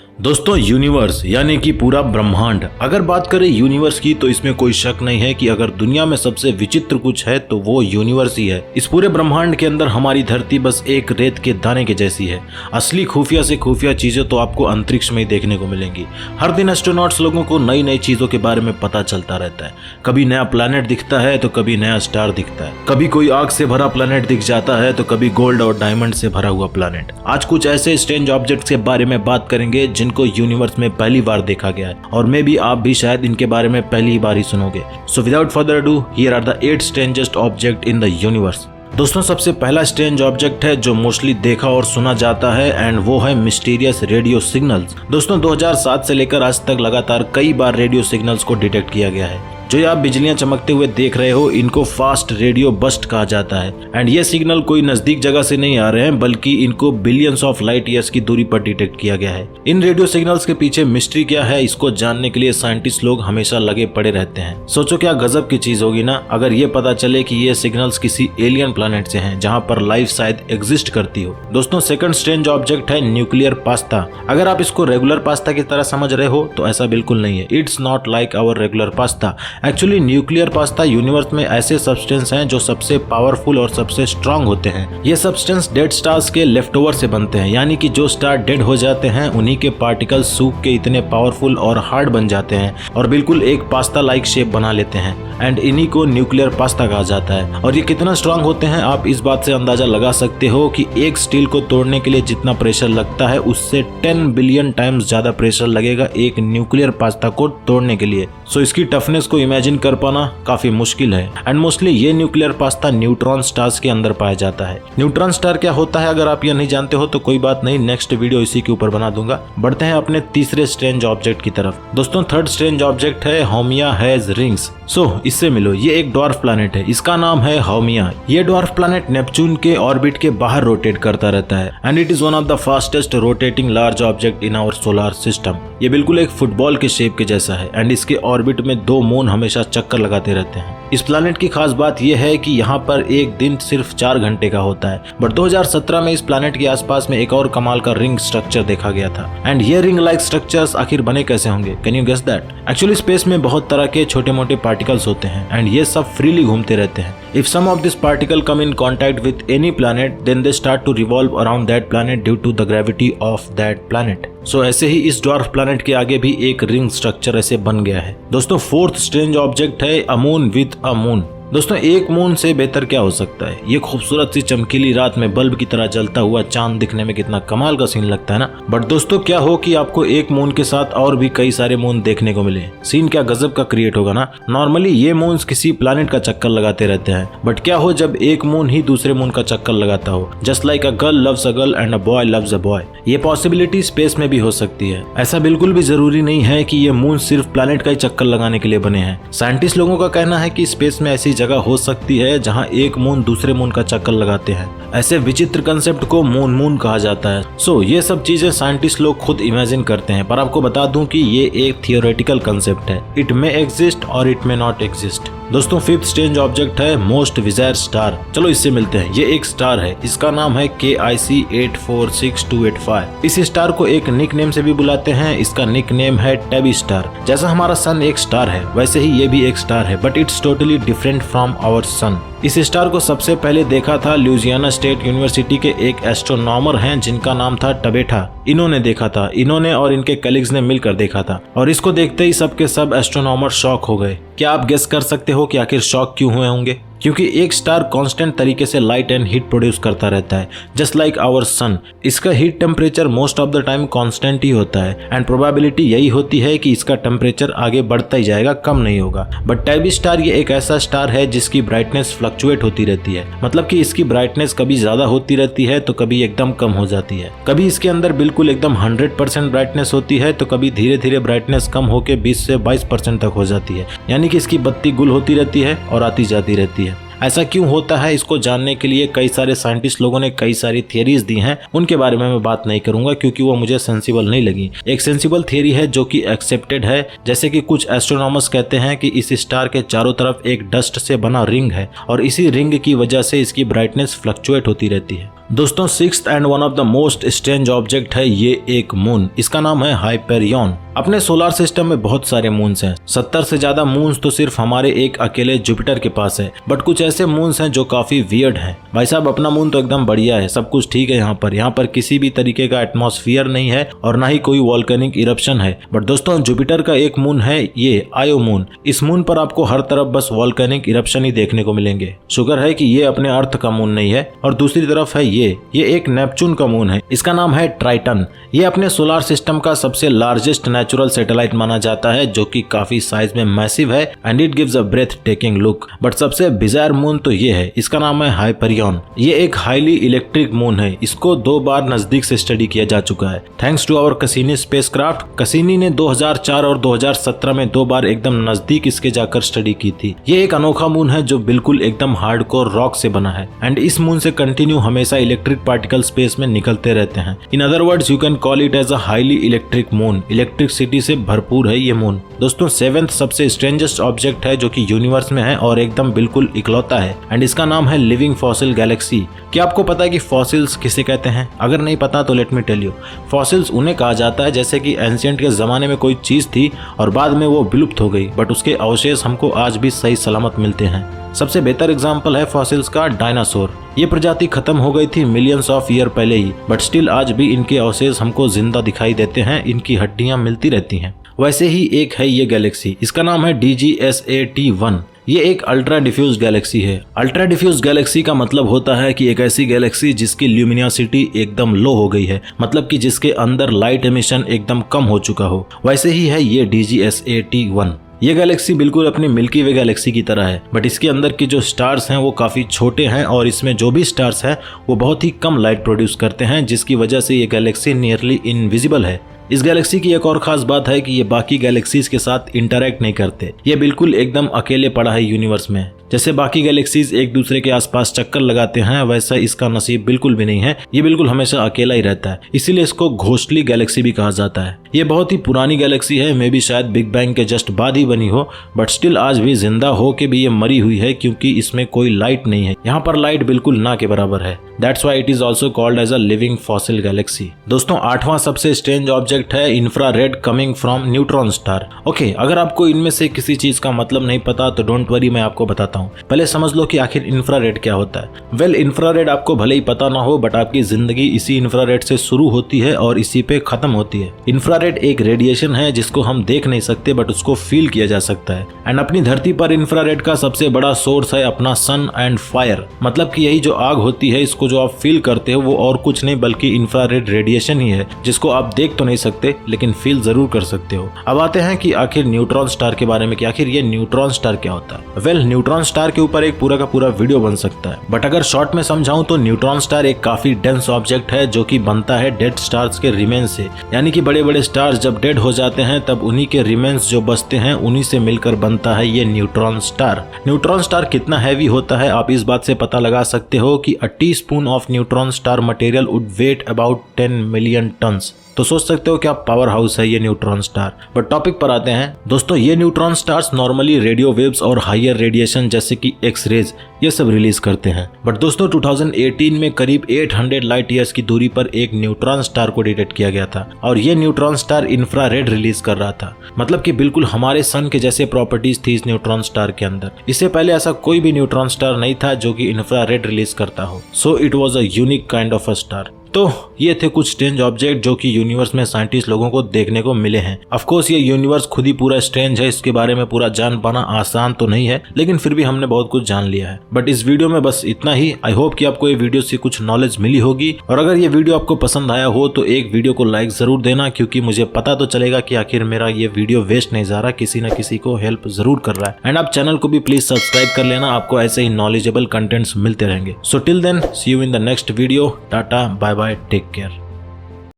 दोस्तों यूनिवर्स यानी कि पूरा ब्रह्मांड, अगर बात करें यूनिवर्स की तो इसमें कोई शक नहीं है कि अगर दुनिया में सबसे विचित्र कुछ है तो वो यूनिवर्स ही है। इस पूरे ब्रह्मांड के अंदर हमारी धरती बस एक रेत के दाने के जैसी है। असली खुफिया से खुफिया चीजें तो आपको अंतरिक्ष में ही देखने को मिलेंगी। हर दिन एस्ट्रोनॉट्स लोगों को नई नई चीजों के बारे में पता चलता रहता है। कभी नया प्लैनेट दिखता है तो कभी नया स्टार दिखता है, कभी कोई आग से भरा प्लैनेट दिख जाता है तो कभी गोल्ड और डायमंड से भरा हुआ प्लैनेट। आज कुछ ऐसे स्ट्रेंज ऑब्जेक्ट्स के बारे में बात करेंगे जिनको यूनिवर्स में पहली बार देखा गया है, और मे भी आप भी शायद इनके बारे में पहली बार ही सुनोगे। So without further ado, here are the 8 strangest object in the universe. दोस्तों सबसे पहला स्ट्रेंज ऑब्जेक्ट है जो मोस्टली देखा और सुना जाता है, एंड वो है मिस्टीरियस रेडियो सिग्नल्स। दोस्तों 2007 से लेकर आज तक लगातार कई बार रेडियो सिग्नल्स को डिटेक्ट किया गया है। जो आप बिजलियां चमकते हुए देख रहे हो, इनको फास्ट रेडियो बस्ट कहा जाता है। एंड ये सिग्नल कोई नजदीक जगह से नहीं आ रहे हैं, बल्कि इनको बिलियंस ऑफ लाइट ईयर्स की दूरी पर डिटेक्ट किया गया है। इन रेडियो सिग्नल्स के पीछे मिस्ट्री क्या है, इसको जानने के लिए साइंटिस्ट लोग हमेशा लगे पड़े रहते हैं। सोचो क्या गजब की चीज होगी ना अगर ये पता चले कि ये सिग्नल्स किसी एलियन प्लैनेट से हैं, जहां पर लाइफ शायद एग्जिस्ट करती हो। दोस्तों सेकंड स्ट्रेंज ऑब्जेक्ट है न्यूक्लियर पास्ता। अगर आप इसको रेगुलर पास्ता की तरह समझ रहे हो तो ऐसा बिल्कुल नहीं है। It's not like our regular pasta. Actually nuclear pasta universe में ऐसे सब्सटेंस हैं जो सबसे पावरफुल और सबसे स्ट्रांग होते हैं। ये सब्सटेंस डेड स्टार्स के लेफ्टओवर से बनते हैं, यानी कि जो स्टार डेड हो जाते हैं उन्हीं के पार्टिकल्स सूख के इतने पावरफुल और हार्ड बन जाते हैं और बिल्कुल एक पास्ता लाइक शेप बना लेते हैं, एंड इन्हीं को न्यूक्लियर पास्ता कहा जाता है। और ये कितना स्ट्रांग होते हैं आप इस बात से अंदाजा लगा सकते हो कि एक स्टील को तोड़ने के लिए जितना प्रेशर लगता है उससे 10 बिलियन टाइम्स ज्यादा प्रेशर लगेगा एक न्यूक्लियर पास्ता को तोड़ने के लिए। सो इसकी टफनेस को इमेजिन कर पाना काफी मुश्किल है। एंड मोस्टली ये न्यूक्लियर पास्ता न्यूट्रॉन स्टार्स के अंदर पाया जाता है। न्यूट्रॉन स्टार क्या होता है अगर आप ये नहीं जानते हो तो कोई बात नहीं, नेक्स्ट वीडियो इसी के ऊपर बना दूंगा। बढ़ते हैं अपने तीसरे स्ट्रेंज ऑब्जेक्ट की तरफ। दोस्तों थर्ड स्ट्रेंज ऑब्जेक्ट है हाउमिया हैज रिंग्स। सो इससे मिलो, ये एक ड्वार्फ प्लैनेट है, इसका नाम है हाउमिया। ये ड्वार्फ प्लैनेट नेपच्यून के ऑर्बिट के बाहर रोटेट करता रहता है, and it is one of the fastest rotating large object in our solar system. ये बिल्कुल एक फुटबॉल के शेप के जैसा है, एंड इसके ऑर्बिट में 2 मून हमेशा चक्कर लगाते रहते हैं। इस प्लैनेट की खास बात यह है कि यहाँ पर एक दिन सिर्फ 4 घंटे का होता है। बट 2017 में इस प्लैनेट के आसपास में एक और कमाल का रिंग स्ट्रक्चर देखा गया था। एंड ये रिंग लाइक स्ट्रक्चर्स आखिर बने कैसे होंगे? Can you guess that? Actually space में बहुत तरह के छोटे मोटे पार्टिकल्स होते हैं, एंड ये सब फ्रीली घूमते रहते हैं। If some of this particle come in contact with any planet, then they start to revolve around that planet due to the gravity of that planet. So ऐसे ही इस ड्वार्फ प्लैनेट के आगे भी एक रिंग स्ट्रक्चर ऐसे बन गया है। दोस्तों फोर्थ स्ट्रेंज ऑब्जेक्ट है a moon with a moon. दोस्तों एक मून से बेहतर क्या हो सकता है? ये खूबसूरत सी चमकीली रात में बल्ब की तरह जलता हुआ चांद दिखने में कितना कमाल का सीन लगता है ना। बट दोस्तों क्या हो कि आपको एक मून के साथ और भी कई सारे मून देखने को मिले, सीन क्या गजब का क्रिएट होगा ना। नॉर्मली ये मून्स किसी प्लैनेट का चक्कर लगाते रहते हैं, बट क्या हो जब एक मून ही दूसरे मून का चक्कर लगाता हो, just like a girl loves a girl and a boy loves a boy. ये पॉसिबिलिटी स्पेस में भी हो सकती है। ऐसा बिल्कुल भी जरूरी नहीं है कि ये मून सिर्फ प्लैनेट का ही चक्कर लगाने के लिए बने हैं। साइंटिस्ट लोगों का कहना है कि स्पेस में ऐसी जगह हो सकती है जहां एक मून दूसरे मून का चक्कर लगाते हैं। ऐसे विचित्र कंसेप्ट को मून मून कहा जाता है। सो ये सब चीजें साइंटिस्ट लोग खुद इमेजिन करते हैं, पर आपको बता दूं कि ये एक थियोरेटिकल कंसेप्ट है। इट मे एग्जिस्ट और इट मे नॉट एग्जिस्ट। दोस्तों फिफ्थ स्ट्रेंज ऑब्जेक्ट है मोस्ट विजायर स्टार। चलो इससे मिलते हैं। ये एक स्टार है, इसका नाम है KIC 846285। इस स्टार को एक निक नेम से भी बुलाते हैं, इसका निक नेम है टेबी स्टार। जैसा हमारा सन एक स्टार है वैसे ही ये भी एक स्टार है, but it's totally different from our sun. इस स्टार को सबसे पहले देखा था ल्यूजियाना स्टेट यूनिवर्सिटी के एक एस्ट्रोनॉमर हैं जिनका नाम था टबेटा। इन्होंने देखा था, इन्होंने और इनके कलीग्स ने मिलकर देखा था, और इसको देखते ही सबके सब एस्ट्रोनॉमर शॉक हो गए। क्या आप गेस कर सकते हो कि आखिर शॉक क्यों हुए होंगे? क्योंकि एक स्टार कांस्टेंट तरीके से लाइट एंड हीट प्रोड्यूस करता रहता है, जस्ट लाइक आवर सन। इसका heat temperature most of the time constant ही होता है, एंड प्रोबेबिलिटी यही होती है कि इसका टेम्परेचर आगे बढ़ता ही जाएगा, कम नहीं होगा। बट टेबी स्टार ये एक ऐसा स्टार है जिसकी ब्राइटनेस फ्लक्चुएट होती रहती है, मतलब कि इसकी ब्राइटनेस कभी ज्यादा होती रहती है तो कभी एकदम कम हो जाती है। कभी इसके अंदर बिल्कुल एकदम 100% ब्राइटनेस होती है तो कभी धीरे धीरे ब्राइटनेस कम होकर 20 से 22% तक हो जाती है, यानी कि इसकी बत्ती गुल होती रहती है और आती जाती रहती है। ऐसा क्यों होता है इसको जानने के लिए कई सारे साइंटिस्ट लोगों ने कई सारी थियरीज दी हैं, उनके बारे में मैं बात नहीं करूंगा क्योंकि वो मुझे सेंसिबल नहीं लगी। एक सेंसिबल थियरी है जो कि एक्सेप्टेड है, जैसे कि कुछ एस्ट्रोनॉमर्स कहते हैं कि इस स्टार के चारों तरफ एक डस्ट से बना रिंग है और इसी रिंग की वजह से इसकी ब्राइटनेस फ्लक्चुएट होती रहती है। दोस्तों sixth and one of the most strange object है ये एक मून। इसका नाम है हाइपेरियन। अपने सोलर सिस्टम में बहुत सारे मून्स हैं। 70 से ज्यादा मून्स तो सिर्फ हमारे एक अकेले जुपिटर के पास है, बट कुछ ऐसे मून्स हैं जो काफी वियर्ड हैं। भाई साहब अपना मून तो एकदम बढ़िया है, सब कुछ ठीक है। यहाँ पर किसी भी तरीके का एटमॉस्फेयर नहीं है और ना ही कोई वॉल्केनिक इरप्शन है। बट दोस्तों जुपिटर का एक मून है ये आयो मून। इस मून पर आपको हर तरफ बस वॉल्केनिक इरप्शन ही देखने को मिलेंगे। शुक्र है कि ये अपने अर्थ का मून नहीं है। और दूसरी तरफ है ये एक नेपच्यून का मून है। इसका नाम है ट्राइटन। ये अपने सोलर सिस्टम का सबसे लार्जेस्ट नेचुरल सैटेलाइट माना जाता है, जो कि काफी साइज में मैसिव है and it gives a breathtaking look. But सबसे बिजार मून तो ये है, इसका नाम है हाइपेरियन। ये एक हाईली इलेक्ट्रिक मून है। इसको 2 बार नजदीक से स्टडी किया जा चुका है thanks to our Cassini spacecraft. Cassini ने 2004 और 2017 में 2 बार एकदम नजदीक इसके जाकर स्टडी की थी। ये एक अनोखा मून है जो बिल्कुल एकदम हार्डकोर रॉक से बना है एंड इस मून से कंटिन्यू हमेशा इलेक्ट्रिक पार्टिकल स्पेस में निकलते रहते हैं। In other words you can call it as a highly electric moon. Electricity से भरपूर है ये मून। दोस्तों 7th सबसे स्ट्रेंजेस्ट ऑब्जेक्ट है जो कि यूनिवर्स में है और एकदम बिल्कुल इकलौता है एंड इसका नाम है लिविंग फॉसिल गैलेक्सी। क्या आपको पता है कि फॉसिल्स किसे कहते हैं? अगर नहीं पता तो let me tell you. Fossils उन्हें कहा जाता है जैसे कि एंशिएंट के जमाने में कोई चीज थी और बाद में वो विलुप्त हो गई, बट उसके अवशेष हमको आज भी सही सलामत मिलते हैं। सबसे बेहतर एग्जाम्पल है फॉसिल्स का डायनासोर। ये प्रजाति खत्म हो गई थी मिलियंस ऑफ ईयर पहले ही, बट स्टिल आज भी इनके अवशेष हमको जिंदा दिखाई देते हैं। इनकी हड्डियां मिलती रहती हैं। वैसे ही एक है ये गैलेक्सी, इसका नाम है DGSAT1। ये एक अल्ट्रा डिफ्यूज गैलेक्सी है। अल्ट्रा डिफ्यूज गैलेक्सी का मतलब होता है कि एक ऐसी गैलेक्सी जिसकी ल्यूमिनोसिटी एकदम लो हो गई है, मतलब कि जिसके अंदर लाइट एमिशन एकदम कम हो चुका हो। वैसे ही है ये DGSAT1। ये गैलेक्सी बिल्कुल अपनी मिल्की वे गैलेक्सी की तरह है, बट इसके अंदर की जो स्टार्स हैं वो काफी छोटे हैं और इसमें जो भी स्टार्स हैं वो बहुत ही कम लाइट प्रोड्यूस करते हैं, जिसकी वजह से ये गैलेक्सी नियरली इनविजिबल है। इस गैलेक्सी की एक और खास बात है कि ये बाकी गैलेक्सीज के साथ इंटरैक्ट नहीं करते। ये बिल्कुल एकदम अकेले पड़ा है यूनिवर्स में। जैसे बाकी गैलेक्सीज एक दूसरे के आसपास चक्कर लगाते हैं, वैसा इसका नसीब बिल्कुल भी नहीं है। ये बिल्कुल हमेशा अकेला ही रहता है, इसीलिए इसको घोस्टली गैलेक्सी भी कहा जाता है। ये बहुत ही पुरानी गैलेक्सी है, मे बी शायद बिग बैंग के जस्ट बाद ही बनी हो, बट स्टिल आज भी जिंदा हो के भी ये मरी हुई है क्योंकि इसमें कोई लाइट नहीं है। यहाँ पर लाइट बिल्कुल ना के बराबर है। That's why it is also called as a living fossil galaxy. दोस्तों 8वां सबसे स्ट्रेंज ऑब्जेक्ट है infrared coming from neutron star. Okay, अगर आपको इनमें से किसी चीज का मतलब नहीं पता तो डोंट वरी, मैं आपको बताता हूँ। पहले समझ लो कि आखिर इंफ्रारेड क्या होता है। वेल, इंफ्रारेड आपको भले ही पता ना हो, बट आपकी जिंदगी इसी इंफ्रारेड से शुरू होती है और इसी पे खत्म होती है। इंफ्रारेड एक रेडिएशन है जिसको हम देख नहीं सकते, बट उसको फील किया जा सकता है। एंड अपनी धरती पर इंफ्रारेड का सबसे बड़ा सोर्स है अपना सन एंड फायर। मतलब कि यही जो आग होती है, इसको जो आप फील करते हो वो और कुछ नहीं बल्कि इंफ्रारेड रेडिएशन ही है, जिसको आप देख तो नहीं सकते लेकिन फील जरूर कर सकते हो। अब आते हैं कि आखिर न्यूट्रॉन स्टार के बारे में कि आखिर ये न्यूट्रॉन स्टार क्या होता है। वेल, न्यूट्रॉन स्टार के ऊपर एक पूरा का पूरा वीडियो बन सकता है, बट अगर शॉर्ट में समझाऊं तो न्यूट्रॉन स्टार एक काफी डेंस ऑब्जेक्ट है जो कि बनता है डेड स्टार्स के रिमेन्स से। यानी कि बड़े बड़े स्टार्स जब डेड हो जाते हैं तब उन्हीं के रिमेन्स जो बचते हैं उन्हीं से मिलकर बनता है ये न्यूट्रॉन स्टार। न्यूट्रॉन स्टार कितना हैवी होता है आप इस बात से पता लगा सकते हो कि a teaspoon of neutron star material would weigh about 10 million tons. तो सोच सकते हो क्या पावर हाउस है ये न्यूट्रॉन स्टार। बट टॉपिक पर आते हैं। दोस्तों ये neutron stars normally radio waves और हायर रेडिएशन जैसे कि एक्स रेज ये सब रिलीज करते हैं। बट दोस्तों 2018 में करीब 800 लाइट ईयर्स की दूरी पर एक न्यूट्रॉन स्टार को डिटेक्ट किया गया था और ये न्यूट्रॉन स्टार इंफ्रारेड रिलीज कर रहा था। मतलब कि बिल्कुल हमारे सन के जैसे प्रॉपर्टीज थी इस न्यूट्रॉन स्टार के अंदर। इससे पहले ऐसा कोई भी न्यूट्रॉन स्टार नहीं था जो कि इंफ्रारेड रिलीज करता हो। So it was a unique kind of a star. तो ये थे कुछ स्ट्रेंज ऑब्जेक्ट जो कि यूनिवर्स में साइंटिस्ट लोगों को देखने को मिले हैं। ऑफ कोर्स ये यूनिवर्स खुद ही पूरा स्ट्रेंज है, इसके बारे में पूरा जान पाना आसान तो नहीं है, लेकिन फिर भी हमने बहुत कुछ जान लिया है। बट इस वीडियो में बस इतना ही। आई होप कि आपको ये वीडियो से कुछ नॉलेज मिली होगी, और अगर ये वीडियो आपको पसंद आया हो तो एक वीडियो को लाइक जरूर देना, क्योंकि मुझे पता तो चलेगा कि आखिर मेरा ये वीडियो वेस्ट नहीं जा रहा, किसी न किसी को हेल्प जरूर कर रहा है। एंड आप चैनल को भी प्लीज सब्सक्राइब कर लेना, आपको ऐसे ही नॉलेजेबल कंटेंट्स मिलते रहेंगे। So till then, see you in the next video. Tata, bye bye, take care.